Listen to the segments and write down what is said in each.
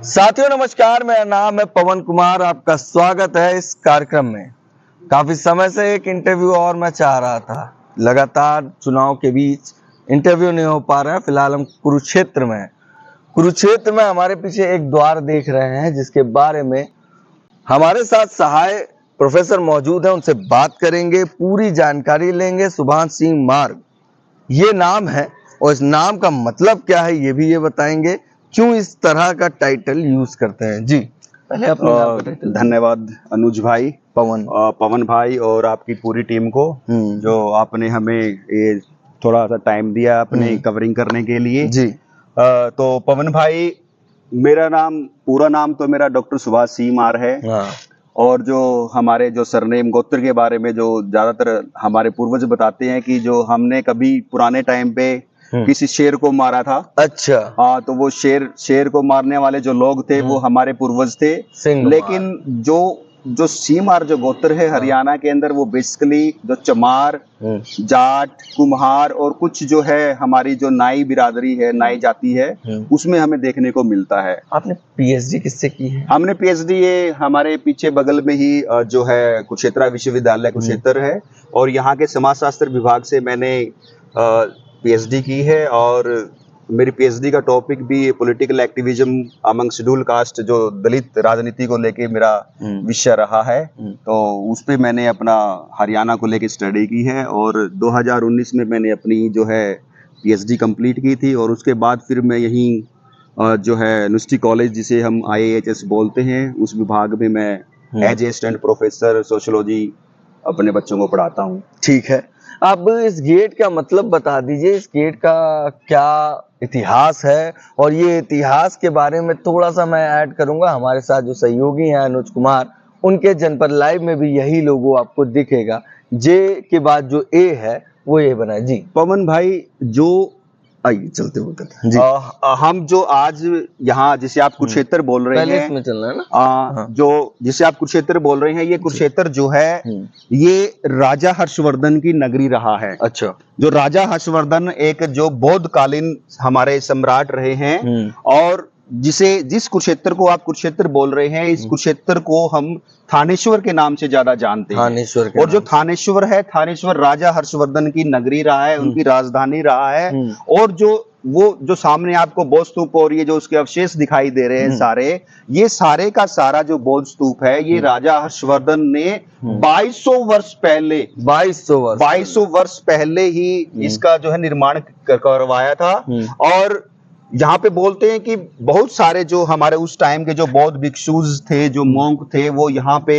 साथियों नमस्कार, मेरा नाम है पवन कुमार। आपका स्वागत है इस कार्यक्रम में। काफी समय से एक इंटरव्यू और मैं चाह रहा था, लगातार चुनाव के बीच इंटरव्यू नहीं हो पा रहा है। फिलहाल हम कुरुक्षेत्र में हैं। कुरुक्षेत्र में हमारे पीछे एक द्वार देख रहे हैं जिसके बारे में हमारे साथ सहाय प्रोफेसर मौजूद हैं, उनसे बात करेंगे, पूरी जानकारी लेंगे। सुभाष सिंह मार्ग ये नाम है और इस नाम का मतलब क्या है ये भी ये बताएंगे, क्यों इस तरह का टाइटल यूज करते हैं। जी पहले अपने नाम का टाइटल। धन्यवाद अनुज भाई, पवन भाई और आपकी पूरी टीम को जो आपने हमें ये थोड़ा सा टाइम दिया अपने कवरिंग करने के लिए। जी तो पवन भाई, मेरा नाम पूरा नाम तो मेरा डॉक्टर सुभाष सिंह मार है। हाँ। और जो हमारे जो सरनेम गोत्र के बारे में जो ज्यादातर हमारे पूर्वज बताते हैं कि जो हमने कभी पुराने टाइम पे किसी शेर को मारा था। अच्छा। हाँ, तो वो शेर को मारने वाले जो लोग थे वो हमारे पूर्वज थे। लेकिन जो सीमार जो गोत्र है हरियाणा के अंदर, वो बेसिकली जो चमार, जाट, कुम्हार और कुछ जो है हमारी जो नाई बिरादरी है, नाई जाति है, उसमें हमें देखने को मिलता है। आपने पीएचडी किससे की है? हमने पीएचडी ये हमारे पीछे बगल में ही जो है कुरुक्षेत्र विश्वविद्यालय कुरुक्षेत्र है, और यहाँ के समाजशास्त्र विभाग से मैंने पीएचडी की है। और मेरी पीएचडी का टॉपिक भी political activism among schedule caste, जो दलित राजनीति को लेके मेरा विषय रहा है। तो उस पे मैंने अपना हरियाणा को लेके स्टडी की है, और 2019 में मैंने अपनी जो है पीएचडी कंप्लीट की थी। और उसके बाद फिर मैं यहीं जो है यूनिवर्सिटी कॉलेज, जिसे हम IAHS बोलते हैं, उस विभाग में मैं एज असिस्टेंट प्रोफेसर सोशियोलॉजी अपने बच्चों को पढ़ाता हूँ। ठीक है, आप इस गेट का मतलब बता दीजिए, इस गेट का क्या इतिहास है, और ये इतिहास के बारे में थोड़ा सा मैं ऐड करूंगा। हमारे साथ जो सहयोगी हैं अनुज कुमार, उनके जनपद लाइव में भी यही लोगो आपको दिखेगा। जे के बाद जो ए है वो ये बना। जी पवन भाई, जो आइए चलते हुए जी। हम जो आज यहाँ जिसे आप कुरुक्षेत्र बोल रहे हैं, इसमें चलना है ना। जो जिसे आप कुरुक्षेत्र बोल रहे हैं, ये कुरुक्षेत्र जो है ये राजा हर्षवर्धन की नगरी रहा है। अच्छा। जो राजा हर्षवर्धन एक जो बौद्धकालीन हमारे सम्राट रहे हैं, और जिस कुरुक्षेत्र को आप कुरुक्षेत्र बोल रहे हैं, इस कुरुक्षेत्र को हम थानेश्वर के नाम से ज्यादा जानते हैं। थानेश्वर के और जो थानेश्वर है, थानेश्वर राजा हर्षवर्धन की नगरी रहा है, उनकी राजधानी रहा है। और जो सामने आपको बौद्ध स्तूप और ये जो उसके अवशेष दिखाई दे रहे हैं सारे, ये सारे का सारा जो बौद्ध स्तूप है, ये राजा हर्षवर्धन ने 2200 वर्ष पहले 2200 वर्ष पहले ही इसका जो है निर्माण करवाया था। और यहाँ पे बोलते हैं कि बहुत सारे जो हमारे उस टाइम के जो बौद्ध भिक्षुज थे, जो मॉन्क थे, वो यहाँ पे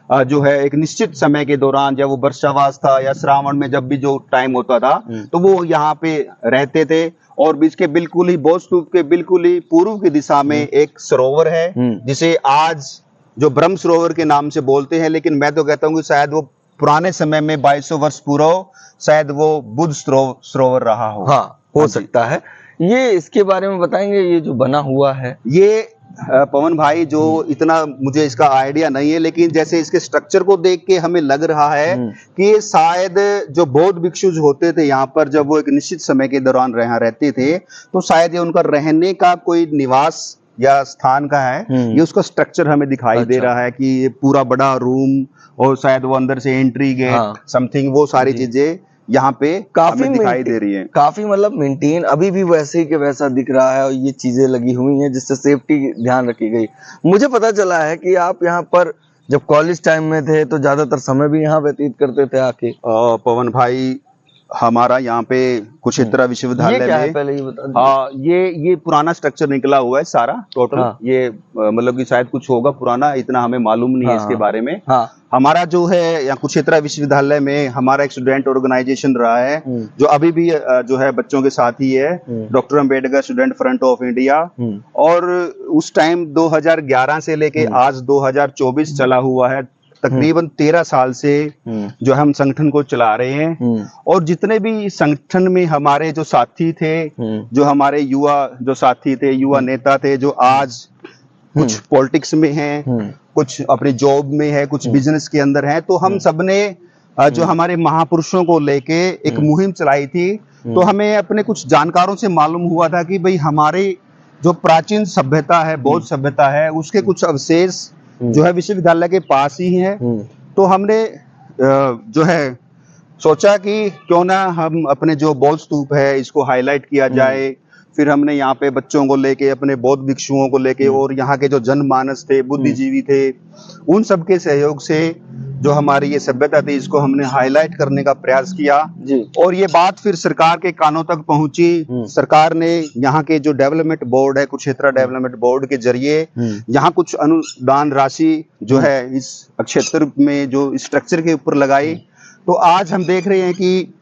जो है एक निश्चित समय के दौरान, जब वो वर्षावास था या श्रावण में जब भी जो टाइम होता था, तो वो यहाँ पे रहते थे। और बीच के बिल्कुल ही बौद्ध स्तूप के बिल्कुल ही पूर्व की दिशा में एक सरोवर है, जिसे आज जो ब्रह्म सरोवर के नाम से बोलते हैं। लेकिन मैं तो कहता हूँ कि शायद वो पुराने समय में 2200 वर्ष पूर्व शायद वो बुद्ध सरोवर रहा हो। हाँ, हो सकता है। ये इसके बारे में बताएंगे, ये जो बना हुआ है ये पवन भाई, जो इतना मुझे इसका आइडिया नहीं है, लेकिन जैसे इसके स्ट्रक्चर को देख के हमें लग रहा है कि शायद जो बौद्ध भिक्षु होते थे यहाँ पर, जब वो एक निश्चित समय के दौरान यहाँ रहते थे, तो शायद ये उनका रहने का कोई निवास या स्थान का है। ये उसका स्ट्रक्चर हमें दिखाई दे रहा है कि ये पूरा बड़ा रूम, और शायद वो अंदर से एंट्री गेट समथिंग, वो सारी चीजें यहाँ पे काफी दिखाई दे रही हैं। काफी मतलब मेंटेन अभी भी वैसे ही के वैसा दिख रहा है, और ये चीजें लगी हुई हैं जिससे सेफ्टी ध्यान रखी गई। मुझे पता चला है कि आप यहाँ पर जब कॉलेज टाइम में थे तो ज्यादातर समय भी यहाँ व्यतीत करते थे आके। पवन भाई, हमारा यहाँ पे कुरुक्षेत्र विश्वविद्यालय में, है पहले ये बता ये पुराना स्ट्रक्चर निकला हुआ है सारा टोटल। ये मतलब कि शायद कुछ होगा पुराना, इतना हमें मालूम नहीं है इसके बारे में। हमारा जो है यहाँ कुरुक्षेत्र विश्वविद्यालय में हमारा एक स्टूडेंट ऑर्गेनाइजेशन रहा है, जो अभी भी जो है बच्चों के साथ ही है, doctor Ambedkar student front of India. और उस टाइम 2011 से लेके आज 2024 चला हुआ है, तकरीबन 13 साल से जो हम संगठन को चला रहे हैं। और जितने भी संगठन में हमारे जो साथी थे, जो हमारे युवा जो साथी थे, युवा नेता थे, जो आज कुछ पॉलिटिक्स में हैं, कुछ अपने जॉब में है, कुछ बिजनेस के अंदर है, तो हम सबने जो हमारे महापुरुषों को लेके एक मुहिम चलाई थी। तो हमें अपने कुछ जानकारों से मालूम हुआ था कि भाई हमारे जो प्राचीन सभ्यता है, बौद्ध सभ्यता है, उसके कुछ अवशेष जो है विश्वविद्यालय के पास ही हैं। तो हमने जो है सोचा कि क्यों ना हम अपने जो बौद्ध स्तूप है इसको हाईलाइट किया जाए। फिर हमने यहाँ पे बच्चों को लेके, अपने बौद्ध भिक्षुओं को लेके और यहाँ के जो जनमानस थे, बुद्धिजीवी थे, उन सब के सहयोग से जो हमारी ये सभ्यता थी इसको हमने हाईलाइट करने का प्रयास किया जी। और ये बात फिर सरकार के कानों तक पहुंची। सरकार ने यहाँ के जो डेवलपमेंट बोर्ड है, कुरुक्षेत्र डेवलपमेंट बोर्ड के जरिए यहाँ कुछ अनुदान राशि जो है इस क्षेत्र में जो स्ट्रक्चर के ऊपर लगाई। तो आज हम देख रहे हैं कि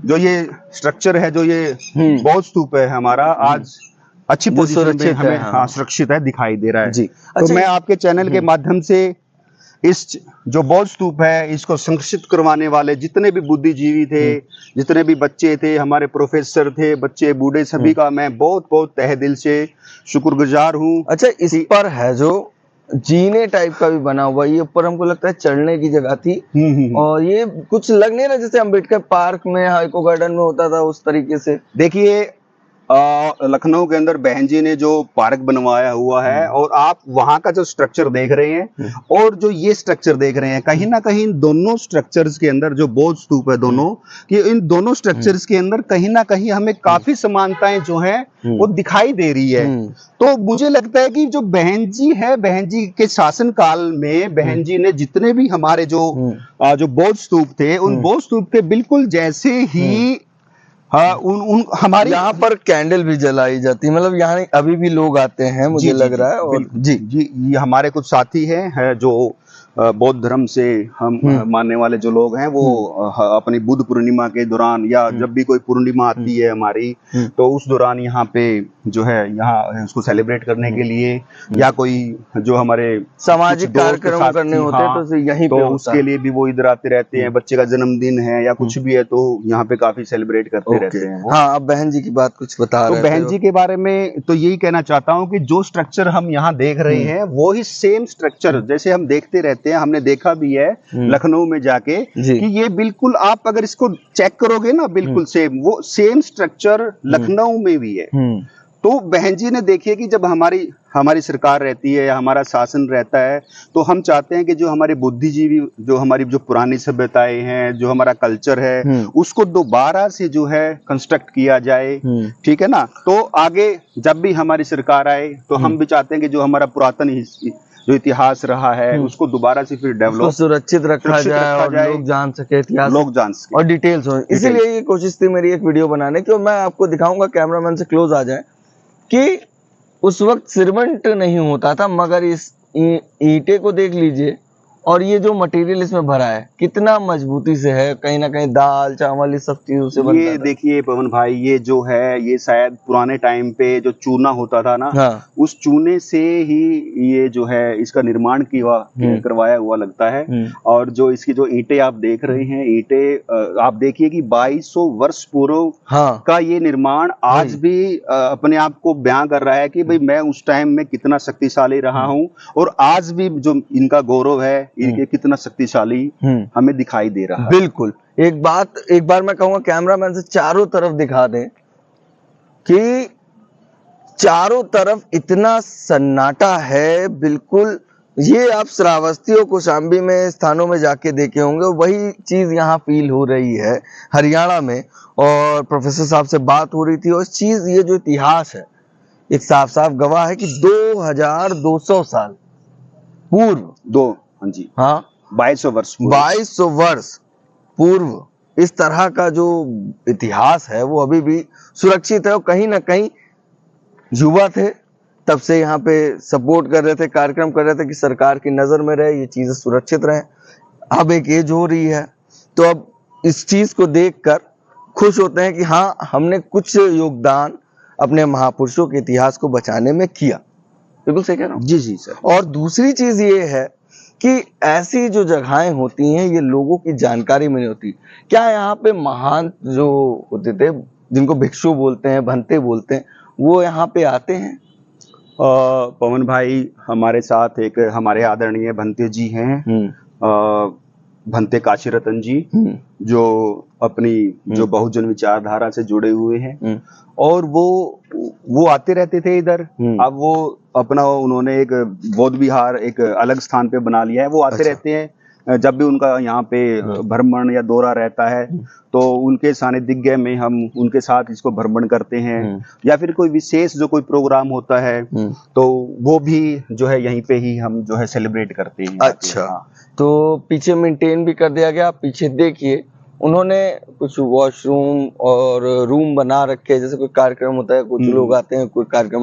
जो ये स्ट्रक्चर है, जो ये बौद्ध स्तूप है हमारा, आज अच्छी पोजीशन में हमें सुरक्षित है, दिखाई दे रहा है जी। तो मैं आपके चैनल के माध्यम से इस जो बौद्ध स्तूप है इसको संरक्षित करवाने वाले जितने भी बुद्धिजीवी थे, जितने भी बच्चे थे, हमारे प्रोफेसर थे, बच्चे बूढ़े, सभी का मैं बहुत बहुत तहे दिल से शुक्रगुजार हूँ। अच्छा, इस पर है जो जीने टाइप का भी बना हुआ, ये ऊपर हमको लगता है चढ़ने की जगह थी और ये कुछ लग नहीं रहा जैसे अम्बेडकर पार्क में, इको गार्डन में होता था उस तरीके से। देखिए लखनऊ के अंदर बहन जी ने जो पार्क बनवाया हुआ है और आप वहां का जो स्ट्रक्चर देख रहे हैं और जो ये स्ट्रक्चर देख रहे हैं, कहीं ना कहीं इन दोनों स्ट्रक्चर्स के अंदर जो बौद्ध स्तूप है दोनों, कि इन दोनों स्ट्रक्चर्स के अंदर कहीं ना कहीं हमें काफी समानताएं जो हैं वो दिखाई दे रही है। तो मुझे लगता है कि जो बहन जी है, बहन जी के शासन काल में बहन जी ने जितने भी हमारे जो बौद्ध स्तूप थे, उन बौद्ध स्तूप के बिल्कुल जैसे ही हमारे यहाँ पर कैंडल भी जलाई जाती है, मतलब यहाँ अभी भी लोग आते हैं मुझे लग रहा है। और जी जी, ये हमारे कुछ साथी है जो बौद्ध धर्म से हम मानने वाले जो लोग हैं, वो अपनी बुद्ध पूर्णिमा के दौरान या जब भी कोई पूर्णिमा आती है हमारी, तो उस दौरान यहाँ पे जो है यहाँ उसको सेलिब्रेट करने के लिए या कोई जो हमारे सामाजिक कार्यक्रम करने होते हैं तो यहीं पे उसके लिए भी वो इधर आते रहते हैं। बच्चे का जन्मदिन है या कुछ भी है तो यहाँ पे काफी सेलिब्रेट करते रहते हैं। हाँ, अब बहन जी की बात कुछ बता रहे हैं। तो बहन जी के बारे में तो यही कहना चाहता हूँ कि जो स्ट्रक्चर हम यहाँ देख रहे हैं वो ही सेम स्ट्रक्चर जैसे हम देखते रहते हैं, हमने देखा भी है लखनऊ में जाके कि ये बिल्कुल आप अगर इसको चेक करोगे ना, बिल्कुल सेम, वो सेम स्ट्रक्चर लखनऊ में भी है। तो बहन जी ने देखिए कि जब हमारी सरकार रहती है या हमारा शासन रहता है तो हम चाहते हैं कि जो हमारे बुद्धिजीवी, जो हमारी जो पुरानी सभ्यताएं हैं, जो हमारा कल्चर है, उसको दोबारा से जो है कंस्ट्रक्ट किया जाए। ठीक है ना। तो आगे जब भी हमारी सरकार आए तो हम भी चाहते हैं कि जो हमारा पुरातन जो इतिहास रहा है उसको दोबारा से फिर डेवलप, सुरक्षित रखा जाए और लोग जान सके इतिहास, लोग जान सके और डिटेल्स हो। इसीलिए ये कोशिश थी मेरी एक वीडियो बनाने की, और मैं आपको दिखाऊंगा, कैमरामैन से क्लोज आ जाए, कि उस वक्त सीमेंट नहीं होता था, मगर इस ईंटे को देख लीजिए और ये जो मटेरियल इसमें भरा है कितना मजबूती से है, कहीं ना कहीं दाल चावल इस सब चीजों से बनता ये देखिए पवन भाई, ये जो है ये शायद पुराने टाइम पे जो चूना होता था ना, उस चूने से ही ये जो है इसका निर्माण करवाया हुआ लगता है। और जो इसकी जो ईंटें आप देख रहे हैं, ईंटें आप देखिए कि 2200 वर्ष पूर्व का ये निर्माण आज भी अपने आप को बयां कर रहा है कि भाई मैं उस टाइम में कितना शक्तिशाली रहा हूँ और आज भी जो इनका गौरव है ये कितना शक्तिशाली हमें दिखाई दे रहा है। बिल्कुल। एक बार मैं कहूंगा कैमरामैन से चारों तरफ दिखा दें कि चारों तरफ इतना सन्नाटा है। बिल्कुल, ये आप श्रावस्ती और कौशाम्बी में स्थानों में जाके देखे होंगे, वही चीज यहाँ फील हो रही है हरियाणा में। और प्रोफेसर साहब से बात हो रही थी, और चीज ये जो इतिहास है एक साफ साफ गवाह है कि 2200 साल पूर्व, 2200 वर्ष पूर्व इस तरह का जो इतिहास है वो अभी भी सुरक्षित है। और कहीं ना कहीं युवा थे तब से यहाँ पे सपोर्ट कर रहे थे, कार्यक्रम कर रहे थे कि सरकार की नजर में रहे, ये चीजें सुरक्षित रहे। अब एक एज हो रही है तो अब इस चीज को देखकर खुश होते हैं कि हाँ, हमने कुछ योगदान अपने महापुरुषों के इतिहास को बचाने में किया। बिल्कुल सही कह रहा हूँ। जी जी सर। और दूसरी चीज ये है कि ऐसी जो जगहें होती हैं ये लोगों की जानकारी में नहीं होती। क्या यहाँ पे महान जो होते थे, जिनको भिक्षु बोलते हैं, भंते बोलते हैं, वो यहाँ पे आते हैं? पवन भाई, हमारे साथ एक हमारे आदरणीय भंते जी हैं, भंते काशीरतन जी, जो अपनी जो बहुजन विचारधारा से जुड़े हुए हैं, और वो आते रहते थे इधर। अब वो अपना उन्होंने एक बौद्ध विहार एक अलग स्थान पे बना लिया है, वो आते रहते हैं। जब भी उनका यहाँ पे भ्रमण या दौरा रहता है तो उनके सानिध्य में हम उनके साथ इसको भ्रमण करते हैं, या फिर कोई विशेष जो कोई प्रोग्राम होता है तो वो भी जो है यहीं पे ही हम जो है सेलिब्रेट करते हैं। अच्छा, तो पीछे मेंटेन भी कर दिया गया। आप पीछे देखिए, उन्होंने कुछ वॉशरूम और रूम बना रखे, जैसे कोई कार्यक्रम होता है, कुछ लोग आते हैं, कोई कार्यक्रम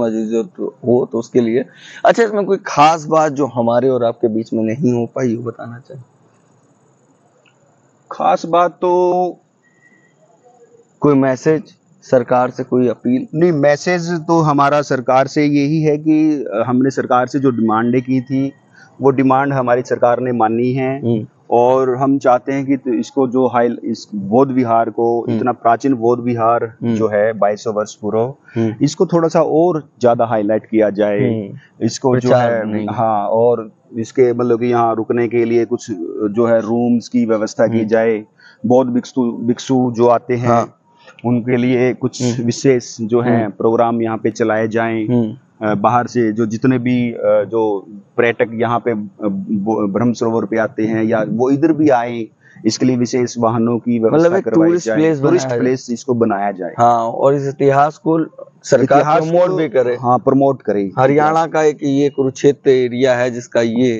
हो तो उसके लिए। अच्छा, इसमें कोई खास बात जो हमारे और आपके बीच में नहीं हो पाई वो बताना चाहिए? खास बात तो कोई मैसेज सरकार से, कोई अपील? नहीं, मैसेज तो हमारा सरकार से यही है कि हमने सरकार से जो डिमांडें की थी वो डिमांड हमारी सरकार ने मानी है, और हम चाहते हैं कि इसको जो इस बौद्ध विहार को, इतना प्राचीन बौद्ध विहार जो है 2200 वर्ष पूर्व, इसको थोड़ा सा और ज्यादा हाईलाइट किया जाए। इसको जो है, हाँ, और इसके मतलब कि यहाँ रुकने के लिए कुछ जो है रूम्स की व्यवस्था की जाए। बौद्ध भिक्षु जो आते हैं उनके लिए कुछ विशेष जो है प्रोग्राम यहाँ पे चलाए जाएं। बाहर से जो जितने भी जो पर्यटक यहाँ पे ब्रह्म सरोवर पे आते हैं या वो इधर भी आए, इसके लिए विशेष वाहनों की व्यवस्था करवाई जाए, टूरिस्ट प्लेस इसको बनाया जाए। हाँ, और इस इतिहास को सरकार प्रमोट भी करे। हाँ, प्रमोट करे। हरियाणा का एक ये कुरुक्षेत्र एरिया है जिसका ये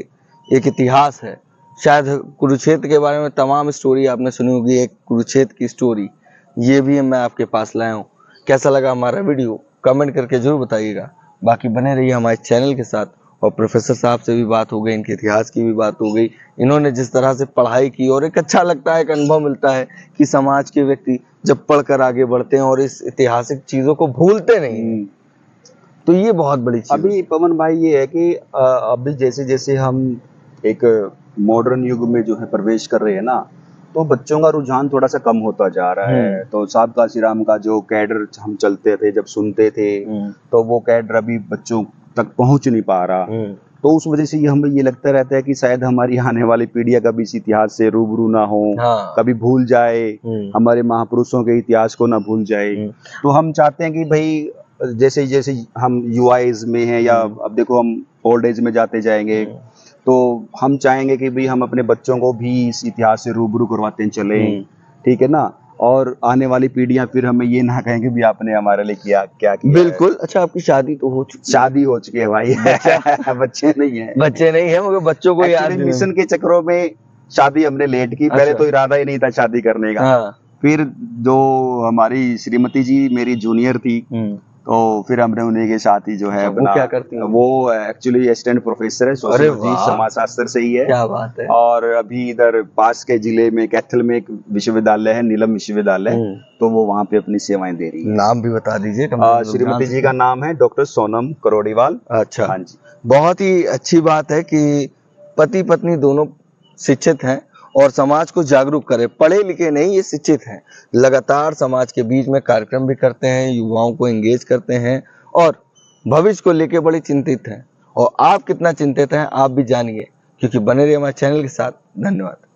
एक इतिहास है। शायद कुरुक्षेत्र के बारे में तमाम स्टोरी आपने सुनी होगी, एक कुरुक्षेत्र की स्टोरी ये भी मैं आपके पास लाया हूँ। कैसा लगा हमारा वीडियो कमेंट करके जरूर बताइएगा। बाकी बने रहिए हमारे चैनल के साथ। और प्रोफेसर साहब से भी बात हो गई, इनके इतिहास की भी बात हो गई, इन्होंने जिस तरह से पढ़ाई की, और एक अच्छा लगता है, एक अनुभव मिलता है कि समाज के व्यक्ति जब पढ़कर आगे बढ़ते हैं और इस ऐतिहासिक चीजों को भूलते नहीं, तो ये बहुत बड़ी चीज। अभी पवन भाई ये है कि अभी जैसे जैसे हम एक मॉडर्न युग में जो है प्रवेश कर रहे हैं ना, तो बच्चों का रुझान थोड़ा सा कम होता जा रहा है। तो साहब काशीराम का जो कैडर हम चलते थे, जब सुनते थे, तो वो कैडर अभी बच्चों तक पहुंच नहीं पा रहा। तो उस वजह से हमें ये लगता रहता है कि शायद हमारी आने वाली पीढ़ियां कभी इस इतिहास से रूबरू ना हो, कभी भूल जाए, हमारे महापुरुषों के इतिहास को ना भूल जाए। तो हम चाहते हैं कि भाई जैसे जैसे हम युवा एज में हैं, या अब देखो हम ओल्ड एज में जाते जाएंगे, तो हम चाहेंगे कि भाई हम अपने बच्चों को भी इस इतिहास से रूबरू करवाते चलें, ठीक है ना। और आने वाली पीढ़ियां फिर हमें ये ना कहें कि भी आपने हमारे लिए क्या किया। बिल्कुल। अच्छा, आपकी शादी तो हो चुकी? शादी हो चुकी है भाई। बच्चे नहीं है। बच्चे नहीं है, मगर बच्चों को याद मिशन के चक्रों में शादी हमने लेट की। पहले तो इरादा ही नहीं था शादी करने का। फिर जो हमारी श्रीमती जी मेरी जूनियर थी, तो फिर हमने उन्हीं के साथ ही जो है वो क्या करती है? वो एक्चुअली असिस्टेंट प्रोफेसर है, सोशियोलॉजी समाजशास्त्र से ही है। क्या बात है। और अभी इधर पास के जिले में कैथल में एक विश्वविद्यालय है, नीलम विश्वविद्यालय, तो वो वहाँ पे अपनी सेवाएं दे रही है। नाम भी बता दीजिए। श्रीमती जी का नाम है डॉक्टर सोनम करोड़ीवाल। अच्छा, हाँ जी। बहुत ही अच्छी बात है कि पति पत्नी दोनों शिक्षित हैं और समाज को जागरूक करे। पढ़े लिखे नहीं, ये शिक्षित हैं। लगातार समाज के बीच में कार्यक्रम भी करते हैं, युवाओं को एंगेज करते हैं और भविष्य को लेके बड़ी चिंतित हैं। और आप कितना चिंतित हैं आप भी जानिए, क्योंकि बने रहिए हमारे चैनल के साथ। धन्यवाद।